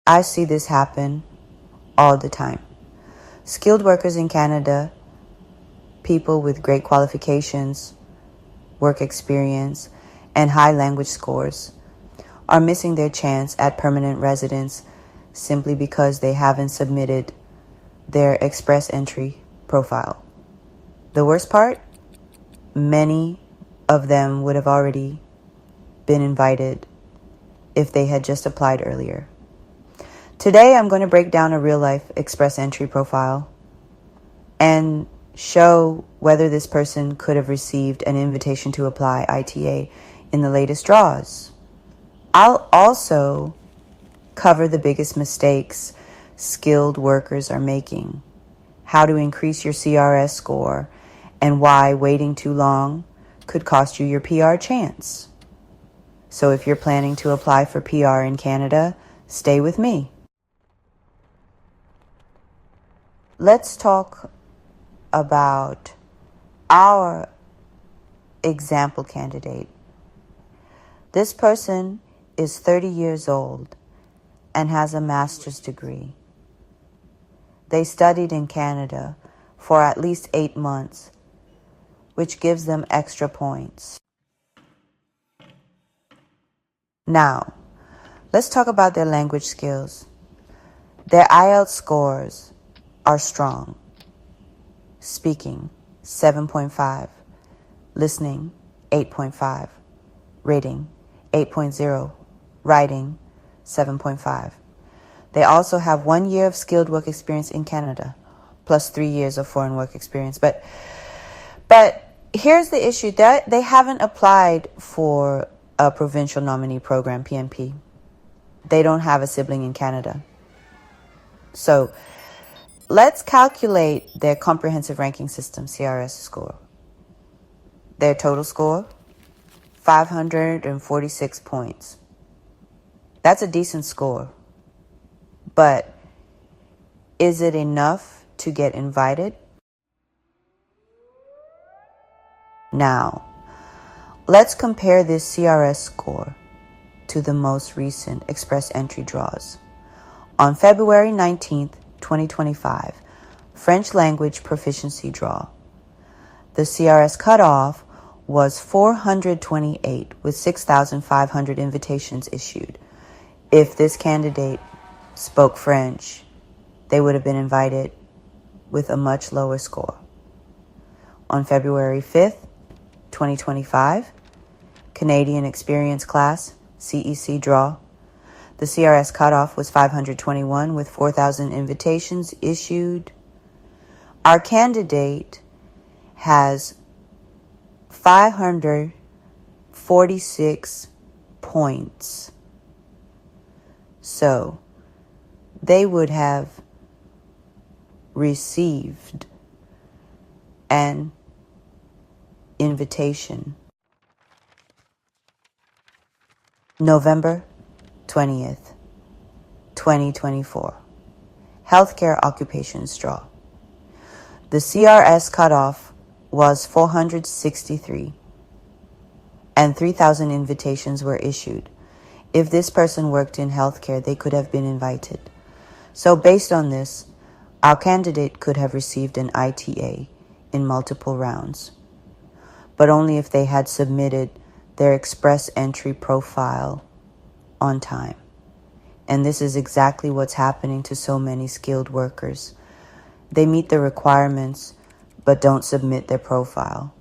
I see this happen all the time. Skilled workers in Canada, people with great qualifications, work experience, and high language scores are missing their chance at permanent residence simply because they haven't submitted their express entry profile. The worst part? Many of them would have already been invited if they had just applied earlier. Today, I'm going to break down a real-life express entry profile and show whether this person could have received an invitation to apply ITA in the latest draws. I'll also cover the biggest mistakes skilled workers are making, how to increase your CRS score, and why waiting too long could cost you your PR chance. So if you're planning to apply for PR in Canada, stay with me. Let's talk about our example candidate. This person is 30 years old and has a master's degree. They studied in Canada for at least 8 months, which gives them extra points. Now, let's talk about their language skills. Their IELTS scores are strong. Speaking, 7.5. Listening, 8.5. Reading, 8.0. Writing, 7.5. They also have 1 year of skilled work experience in Canada, plus 3 years of foreign work experience. But here's the issue, that they haven't applied for a Provincial Nominee Program, PNP. They don't have a sibling in Canada. So let's calculate their comprehensive ranking system, CRS score. Their total score, 546 points. That's a decent score. But is it enough to get invited? Now, let's compare this CRS score to the most recent express entry draws. On February 19th, 2025, French language proficiency draw. The CRS cutoff was 428 with 6,500 invitations issued. If this candidate spoke French, they would have been invited with a much lower score. On February 5th, 2025, Canadian Experience Class, CEC draw. The CRS cutoff was 521 with 4,000 invitations issued. Our candidate has 546 points. So they would have received an invitation November 20th, 2024. Healthcare occupations draw. The CRS cutoff was 463 and 3,000 invitations were issued. If this person worked in healthcare, they could have been invited. So based on this, our candidate could have received an ITA in multiple rounds, but only if they had submitted their express entry profile on time. And this is exactly what's happening to so many skilled workers. They meet the requirements, but don't submit their profile,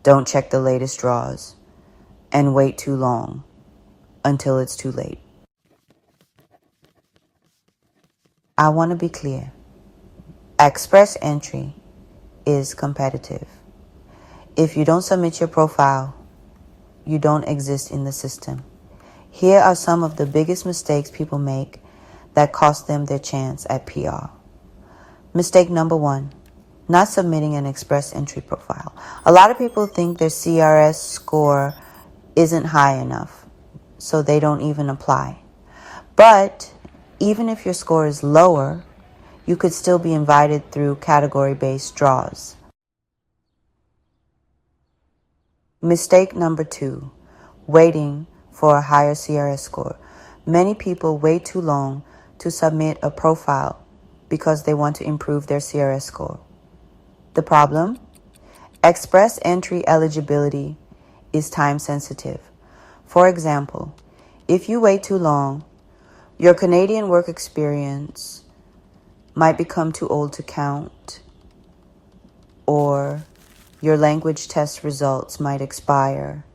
don't check the latest draws, and wait too long until it's too late. I want to be clear. Express entry is competitive. If you don't submit your profile, you don't exist in the system. Here are some of the biggest mistakes people make that cost them their chance at PR. Mistake number 1, not submitting an express entry profile. A lot of people think their CRS score isn't high enough, so they don't even apply. But even if your score is lower, you could still be invited through category-based draws. Mistake number 2, waiting for a higher CRS score. Many people wait too long to submit a profile because they want to improve their CRS score. The problem? Express entry eligibility is time sensitive. For example, if you wait too long, your Canadian work experience might become too old to count, or your language test results might expire.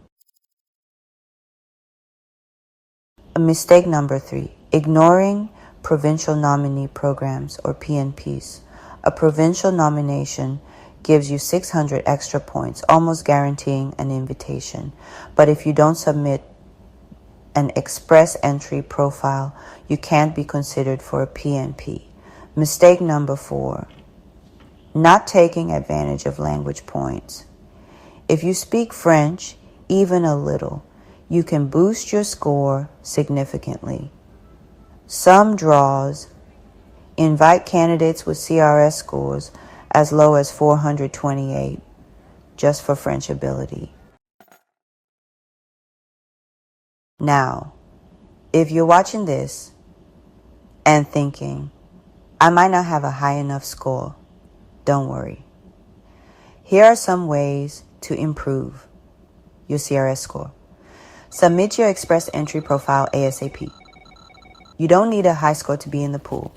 Mistake number 3, ignoring Provincial Nominee Programs, or PNPs. A provincial nomination gives you 600 extra points, almost guaranteeing an invitation. But if you don't submit an express entry profile, you can't be considered for a PNP. Mistake number 4, not taking advantage of language points. If you speak French, even a little, you can boost your score significantly. Some draws invite candidates with CRS scores as low as 428 just for French ability. Now, if you're watching this and thinking, I might not have a high enough score, don't worry. Here are some ways to improve your CRS score. Submit your express entry profile ASAP. You don't need a high score to be in the pool,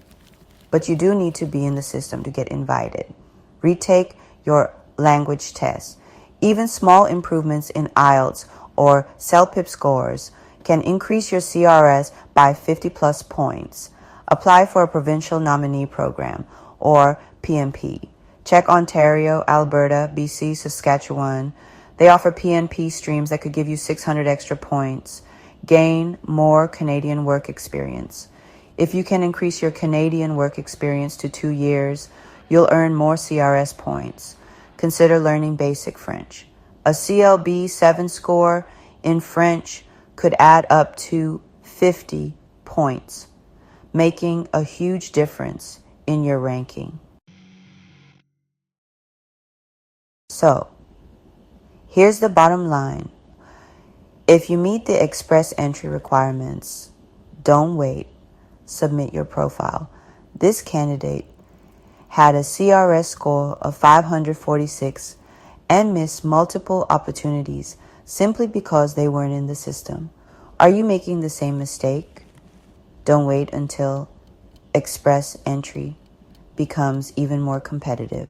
but you do need to be in the system to get invited. Retake your language test. Even small improvements in IELTS or CELPIP scores can increase your CRS by 50 plus points. Apply for a Provincial Nominee Program, or PNP. Check Ontario, Alberta, BC, Saskatchewan. They offer PNP streams that could give you 600 extra points. Gain more Canadian work experience. If you can increase your Canadian work experience to 2 years, you'll earn more CRS points. Consider learning basic French. A CLB 7 score in French could add up to 50 points, making a huge difference in your ranking. So, here's the bottom line. If you meet the express entry requirements, don't wait. Submit your profile. This candidate had a CRS score of 546 and missed multiple opportunities simply because they weren't in the system. Are you making the same mistake? Don't wait until express entry becomes even more competitive.